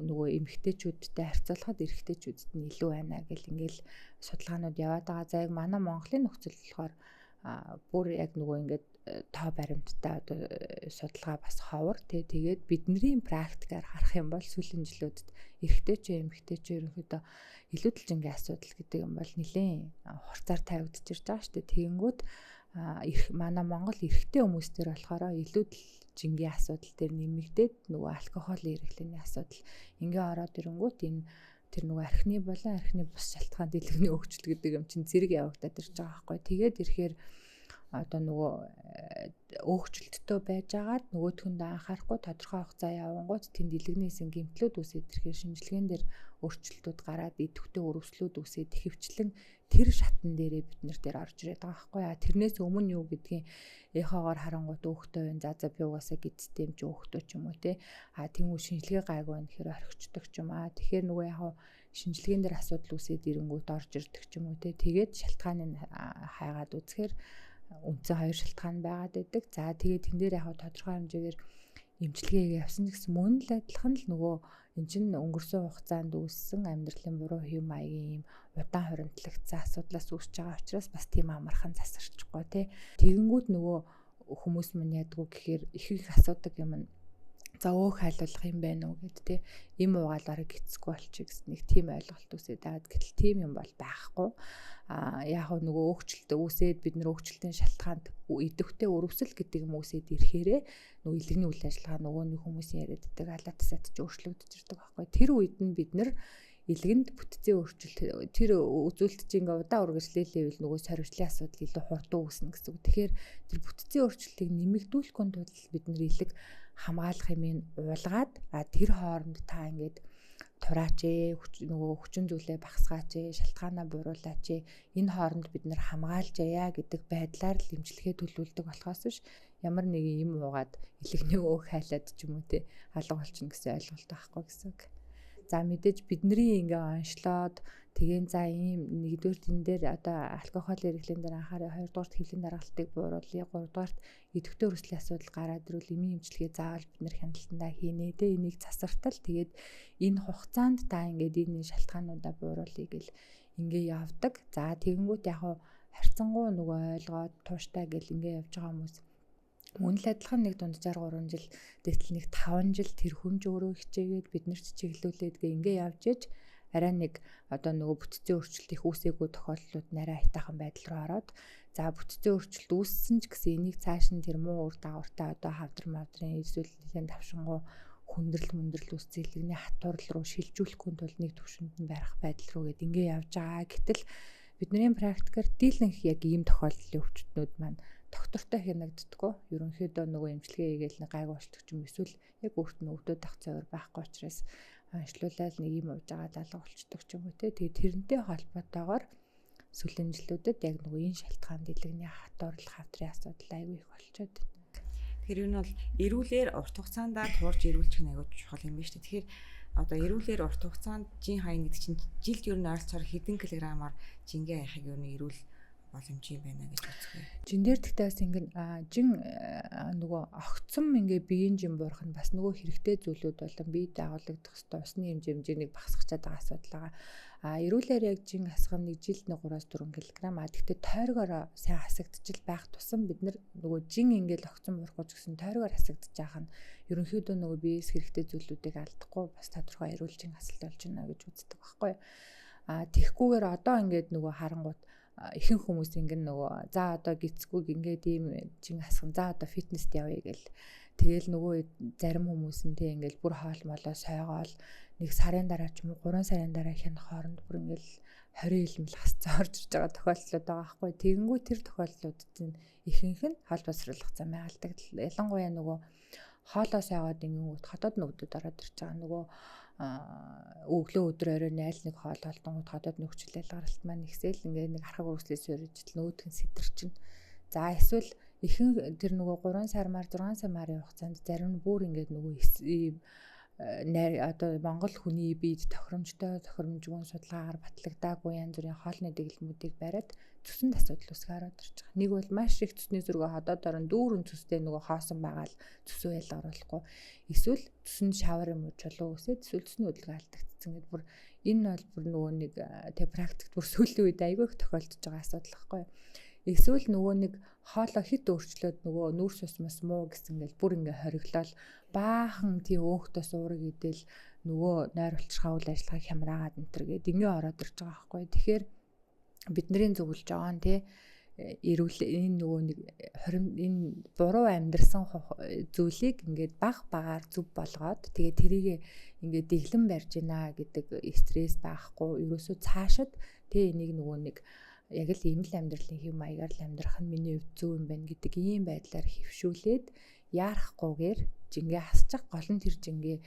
нөгөө эмэгтэйчүүдтэй харьцуулахад эрэгтэйчүүдэд нь илүү байна гэл ингээл судалгаанууд яваад байгаа. За яг манай Монголын нөхцөл болохоор бүр яг нөгөө ингээд тоо баримттай одоо судалгаа бас ховор тэгээд бидний практикаар харах юм бол сүүлийн жилүүдэд эрэгтэй ч эмэгтэй ч ерөнхийдөө илүү дэлжингийн асуудал гэдэг юм бол нэлээд хурцаар тавигдж ирж байгаа шүү дээ. Тэгэнгүүт манай Монгол эрэгтэй хүмүүс дээр болохоор илүү дэлжингийн асуудал дээр нэмэгдээд нөгөө алкоголын хэрэглээний асуудал ингээ ороод ирэнгүүт энэ тэр нөгөө архины болон архины бус шалтгаанд илэгний өөрчлөлт гэдэг юм чинь зэрэг явагдаад ирж байгаа байхгүй. Тэгээд ирэхээр одоо нөгөө өөрчлөлттэй байжгаад нөгөөдхөнд анхаарахгүй тодорхой хугацаа явангууд тэнд илэгний хэсэг гэмтлүүд үсээд ирэхээр шинжилгээнд дэр өөрчлөлтүүд гараад идэвхтэй өрөвслүүд үсээд ихэвчлэн тэр шатн дээрээ бид нар дээр орж ирээд байгаа байхгүй. Тэрнээс өмнө юу гэдгийг эхоогоор харангууд өөхтэй байна. За би угаасаа гидстэй юм чи өөхтэй ч юм уу те. Тэнгүү шинжилгээ гайгүй байна гэхээр орхичдаг ч юм тэгэхээр нөгөө яг шинжилгээнд дэр асуудал үсээд ирэнгүүт орж ирдэг ч юм уу те. Тэгээд шалтгааныг хайгаад үзэхээр үндсэн хоёр шалтгаан байгаад байдаг. За тэгээд тэн дээр яг тодорхой хэмжээгээр эмчилгээ явсан гэсэн мөн л адилхан л нөгөө эн чинь өнгөрсөн хугацаанд үүссэн амьдралын буруу хэв маягийн юм удаан хуримтлагдсан асуудлаас үүсэж байгаа учраас бас тийм амархан засарчихгүй тий. Тэгэнгүүт нөгөө хүмүүс мань ядгүй гэхээр их асуудаг юм нь за өөх хайлуулах юм байна уу гэд тий. Им уугаалаараа гисэхгүй болчих гэсэн нэг тийм ойлголт үсээд аваад гэтэл тийм юм бол байхгүй. Яг нөгөө өөрчлөлт үүсээд бид нэр өөрчлөлтийн шалтгаанд идэвхтэй өрөвсөл гэдэг юм үсээд ирэхээрээ нөгөө илэгний үйл ажиллагаа нөгөө нэг хүмүүсийн яриад байдаг алаатсад ч өөрчлөгдөж ирдэг байхгүй. Тэр үед нь бид нэр илгэнд бүтцийн өөрчлөлт тэр үзүүлэлт чинь ингээ удаан үргэлжлүүлээвэл нөгөө сорвчлын асуудал илүү хурдан үүснэ гэсэн үг. Тэгэхээр тэр бүтцийн өөрчлөлтийг нэмэгдүүлэхгүй тул бид нэр илэг хамгаалах юмыг уулгаад тэр хооронд та ингээд тураач нөгөө хүчин зүйлээ багасгаач шалтгаанаа буруулаач энэ хооронд бид нэр хамгаалж яа гэдэг байдлаар л эмчилгээ төлөвлөдөг болохоос биш ямар нэг юм уугаад илэгний өөх хайлаад ч юм уу те алга болчихно гэсэн ойлголт байхгүй гэсэн үг. За мэдээж бидний ингээ онцлоод тэгээд за ийм нэгдүгээр тэн дээр одоо алкогол хэрэглэн дээр анхаарал, хоёрдугаарт хэвлийн даргалтыг бууруулъя, гуравдугаарт идэвхтэй өрсөлдөлийн асуудал гараад ирвэл эмийн эмчилгээ заавал бид нэр хяналтандаа хийнэ те энийг засвартал тэгээд энэ хугацаанд та ингээд энэ шалтгаануудаа бууруулъя гэл ингээ явдаг. За тэгэнгүүт яг харьцангуй нөгөө ойлгоод тууштай гэл ингээ явж байгаа хүмүүс мөн л адилхан нэг дунджаар 3 жил дээтэл нэг 5 жил тэр хүн ч өөрөө хичээгээд бид нар ч чиглүүлээд ингээ явж ээж арай нэг одоо нөгөө бүтцийн өөрчлөлт их үүсээгүй тохиолдлууд нарай хайтахан байдал руу ороод за бүтцийн өөрчлөлт үүссэн ч гэсэн энийг цааш нь тэр муу үр дагавартай одоо хавдар мавдрын эсвэл нэгэн тавшингуй хүндрэл үсцэлэгний хатуурл руу шилжүүлэхгүй тул нэг төвшөнд нь барих байдал руу гээд ингээ явж байгаа. Гэтэл бидний практикаар дийлэнх яг ийм тохиолдлын өвчтнүүд маань доктортой хянагддаггүй. Ерөнхийдөө нөгөө эмчилгээ хийгээл нэг гайг болчих юм эсвэл яг өөрт нь өвдөд ах цайвар байхгүй учраас онцлуулаад нэг юм ууж байгаа алга болчихдог ч юм уу те. Тэгээ тэрнтэй холбоотойгоор сүүлийн жилүүдэд яг нөгөө энэ шалтгаан дэлгний хатуурлах хавдрын асуудал аягүй их болчиход байна. Тэгэхээр энэ бол эрүүлэр урт хугацаанд туурж эрүүлчих нь аягүй чухал юм байна шүү дээ. Тэгэхээр одоо эрүүлэр урт хугацаанд жин хаяна гэдэг чинь жилд ер нь ойролцоогоор хэдэн килограммаар жингээ хаяхыг ер нь эрүүл боломжийн байна гэж үздэг. Жин дээр тэгтээ бас ингэн жин нөгөө огцом ингээ биеийн жин буурах нь бас нөгөө хэрэгтэй зүйлүүд болон биед агуулгадах хэвээр усны хэмжээнийг багасгачаад байгаа асуудал байгаа. Эрүүлэр яг жин хасах нь нэг жилд 3-4 кг. Тэгтээ тойргоор сайн хасагдчих байх тусам бид нөгөө жин ингээл огцом буурахгүй ч гэсэн тойргоор хасагдчих яах нь ерөнхийдөө нөгөө биеэс хэрэгтэй зүйлүүдийг алдахгүй бас тодорхой эрүүл жин хасалт болж байна гэж үздэг байхгүй. Тэгхгүйгээр одоо ингээд нөгөө харангуут ихэнх хүмүүс ингэн нөгөө за одоо гисгүүг ингээд ийм жин хасган за одоо фитнест явъя гэл тэгэл нөгөө зарим хүмүүс нь тэг ингээд бүр хоол молоо сойгоол нэг сарын дараа ч юм уу 3 сарын дараа хин хооронд бүр ингээд 20 илмэл хасцаа орж ирж байгаа тохиолдлууд байгаа байхгүй. Тэгэнгүүт тэр тохиолдлуудад нь ихэнх нь хоол босруулах зам яалдаг. Ялангуяа нөгөө хоолоос яваад ингэнгүүт хотод нөгдөд ороод ирж байгаа нөгөө өглөө өдөр оройн айл нэг хоол олдонгууд хотод нөхчлөл гаралт маань ихсэл ингээ нэг архаг үрслээс өрөжл нүүдгэн сэтэрчин. За эсвэл ихэнх тэр нөгөө 3 сармаар 6 сармарын хугацаанд зарим нь бүр ингээ нөгөө одоо Монгол хүний биед тохиромжтой тохиромжгүй судалгаагаар батлагдаагүй янз бүрийн хоолны дэглэмүүдийг бариад цуснд асуудал үүсгэж ороод ирж байгаа. Нэг бол маш их цусны зүргээ ходоод орон дүүрэн цустэй нөгөө хоосон байгаа л цусuu ял оруулахгүй. Эсвэл цуснд шавар юм уу чулуу өсөд эсвэл цусны хөдөлгөөн алдагдсан гэдэг бүр энэ бол бүр нөгөө нэг тэг практикт бүр сүүлийн үед айгүй их тохиолдож байгаа асуудал байхгүй. Эсвэл нөгөө нэг хоолоо хит өөрчлөөд нөгөө нүүрс ус мас муу гэсэн гэл бүр ингээ хориглол баахан тий өөхтөөс уураг идэл нөгөө нойр улчрахаа үйл ажиллагааг хямраагаад энтер гээд ингээ ороод ирж байгаа байхгүй. Тэгэхээр бидний зөвлөж байгаа нь тий эрүүл энэ нөгөө нэг энэ буруу амьдрсан зүйлийг ингээд багаар зүв болгоод тэгээ тэрийг ингээд дэглэм барьж гинэ гэдэг стресс байхгүй. Ерөөсөө цаашид тий энийг нөгөө нэг яг л ийм л амьдралын хэв маягаар л амьдрах нь миний хувьд зөв юм байна гэдэг ийм байдлаар хөвшүүлээд яарахгүйгээр жингээ хасчих гол нь тэр жингээ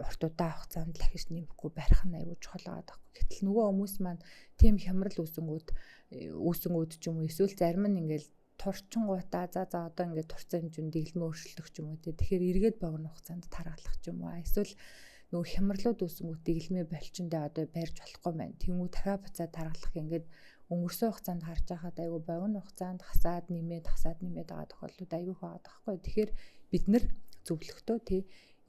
урт удаан хугацаанд дахиж нэмэхгүй барих нь аюул чухал байгаа байхгүй. Гэтэл нөгөө хүмүүс маань тийм хямрал үүсэнгүүд ч юм уу эсвэл зарим нь ингээл турчингуудаа за одоо ингээд турцсан хэмжээнд дэглэмээ өөрчлөлтөх ч юм уу тэгэхээр эргээд богино хугацаанд тархалах ч юм уу эсвэл нөгөө хямралууд үүсэнгүүд дэглэмээ болчиндээ одоо барьж болохгүй маань тэгмүү дахиад буцаад тархалах ингээд өнгөрсөн хугацаанд харж байхад айгүй богино хугацаанд хасаад нэмээд байгаа тохиолдлууд айгүй байгаа байхгүй. Тэгэхээр бид нар зөвлөхдөө тий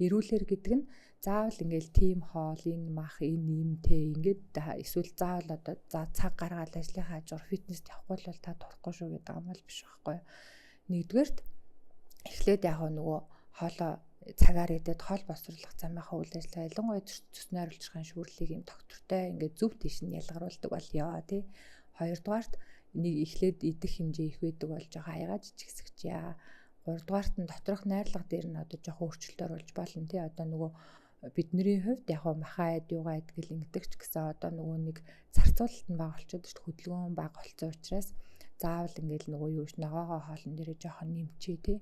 эрүүлэр гэдэг нь заавал ингээл тим хоол энэ мах энэ юм те ингээд эсвэл заавал одоо за цаг гаргаад ажлынхаа хажуугаар фитнест явахгүй бол та турохгүй шүү гэдэг юм бол биш байхгүй. Нэгдүгээрт эхлээд яг нөгөө хоолоо цагаар идээд хоол босруулах замынхаа үйл ажиллагаа ялангуяа цусны оролцохын шүүрлийг юм доктортой ингээд зөв тийш нь ялгаруулдаг бол яа тий. Хоёрдугаарт нэг эхлээд идэх хэмжээ их байдаг болж байгаа аягаа жижигсэгчээ. Гуравдугаарт нь доторх найрлага дээр нь одоо жоохон өөрчлөлт оруулж болно тий. Одоо нөгөө бидний хувьд яг махаа айд юугаа айд гэл ингэдэг ч гэсэн одоо нөгөө нэг зарцуулалт нь бага болчиход шүү дээ. Хөдөлгөөн бага болцсон учраас заавал ингээл нөгөө юу ш ногоогоо хоолн дээрээ жоохон нэмчээ тий.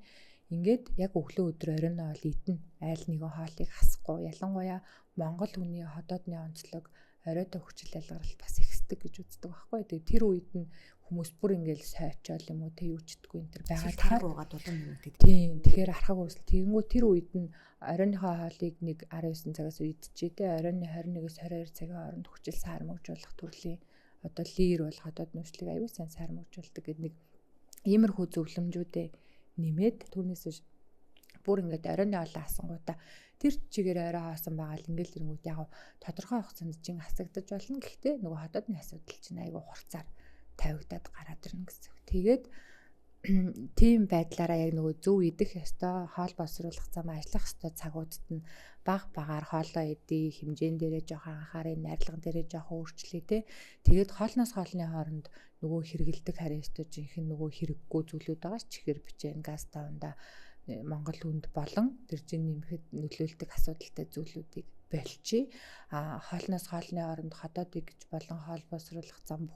Ингээд яг өглөө өдөр оройноо бол идэн айл нэгэн хоолыг хасахгүй. Ялангуяа Монгол хүний ходоодны онцлог оройтой хүчил ялгаралт бас ихсдэг гэж үздэг байхгүй. Тэгээ тэр үед нь хүмүүс бүр ингээл сойчоол юм уу тэ юу ч гэдэггүй энэ төр байгаа таар уугаад болон юм гэдэг. Тийм. Тэгэхээр архаг үүсэл тэгэнгүү тэр үед нь оройныхоо хоолыг нэг 19 цагаас идчихээ тэ оройны 21-с 22 цагийн хооронд хүчил саармагжуулах төрлийн одоо лир бол ходоод нөөцлийг аюул сайн саармагжуулдаг гэдэг нэг иймэрхүү зөвлөмжүүдээ нэмээд түүнээс бүр ингээд оройны хоолоо асангуудаа тэр чигээр орой хаасан байгаа л ингээл тэрнгүүд яг тодорхой хугацаанд жин хасагдаж болно. Гэхдээ нөгөө ходоодны асуудал чинь айгүй хурцаар тавигдаад гараад ирнэ гэсэн. Тэгээд тийм байдлаараа яг нөгөө зөв идэх ёстой хоол босруулах зам ажиллах ёстой цагуудад нь багаар хоолоо идэх хэмжээн дээрээ жоохон анхаарал найрлаган дээрээ жоохон өөрчлөе тэ. Тэгээд хоолноос хоолны хооронд нөгөө хэрэгэлдэг харин ёстой жинхэнэ нөгөө хэрэггүй зүйлүүд байгаа ч чихэр бичэн газ тааванда Монгол хүнд болон дэржин нэмэхэд нөлөөлдөг асуудалтай зүйлүүдийг болчих. Хоолноос хоолны хооронд ходоодыг гэж болон хоол босруулах зам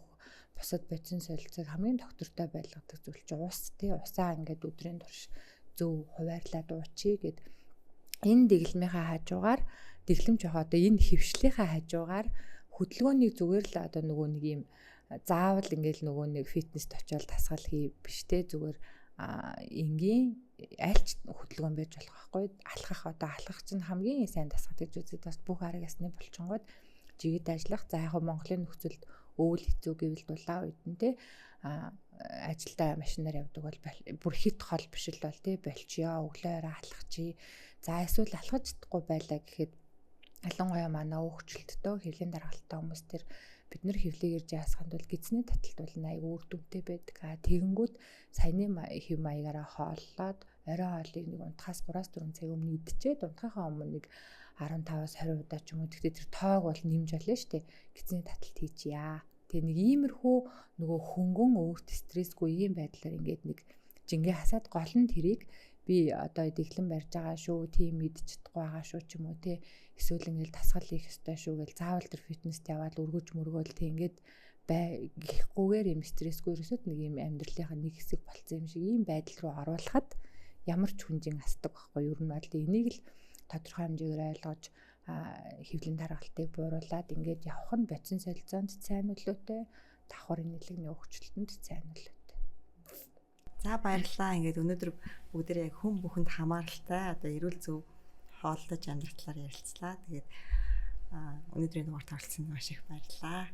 бусад бодис солилцоог хамгийн доктортой байлгадаг зүйл чинь ус тий усаа ингээд өдрийн турш зөв хуваарлаад уучий гэд энэ дэглэмийнхаа хажуугаар дэглэмж явах одоо энэ хөвшлийнхаа хажуугаар хөдөлгөөнийг зүгээр л одоо нөгөө нэг юм заавал ингээд нөгөө нэг фитнест очиод тасгал хий биш тий зүгээр энгийн альч хөдөлгөөн байж болох байхгүй. Алхах чинь хамгийн сайн дасгал гэж үзээд бас бүх арга ясны болчингууд жигэд ажиллах. За яг Монголын нөхцөлд өвөл хэцүү гэвэл дулаан үед нь тий ажилдаа машинаар явдаг бол бүр хит хол биш л бол тий болчихё, өглөө орой алхах чи. За эсвэл алхаж чадахгүй байлаа гэхэд ялангуяа манай хөвгчлөлтөө хэвлийн даргаалтай хүмүүс төр бид нар хэвлийг ирж яасханд бол гидсний таталт бол аяг үр дүнтэй байдаг. Тэгэнгүүт саяны хэв маягаараа хооллоод орой хоолыг нэг унтахаас 3-4 цаг өмнө идчихээд унтахаа өмнө нэг 15-аас 20 удаа ч юм уу. Тэгтээ тэр тоог бол нэмж олно шүү дээ. Гидсний таталт хийчихье. Тэгээ нэг иймэрхүү нөгөө хөнгөн өөрт стрессгүй ийм байдлаар ингээд нэг жингээ хасаад гол нь тэрийг би одоо дэглэн барьж байгаа шүү, тийм мэдчих чадахгүй байгаа шүү ч юм уу тий. Эсвэл ингээд дасгал хийх ёстой шүү гэж заавал тэр фитнест яваад өргөж мөргөөл тий ингээд гэхгүйгээр юм стрессгүй ерөөсөд нэг юм амьдралынхаа нэг хэсэг болцсон юм шиг ийм байдал руу оруулахад ямар ч хүнжин асдаг байхгүй юу. Ер нь бол энийг л тодорхой хэмжээгээр ойлгож хэвлэн даргалтыг бууруулад ингээд явах нь бодис солилцоонд сайн нөлөөтэй, давхар нийлэгний хөгжилтөнд сайн нөлөөтэй. За баярлалаа. Ингээд өнөөдөр бүгдээ яг хүн бүхэнд хамааралтай одоо эрүүл зөв хооллож амьдрах талаар ярилцлаа. Тэгээд өнөөдрийн дугаарт оролцсонд маш их баярлалаа.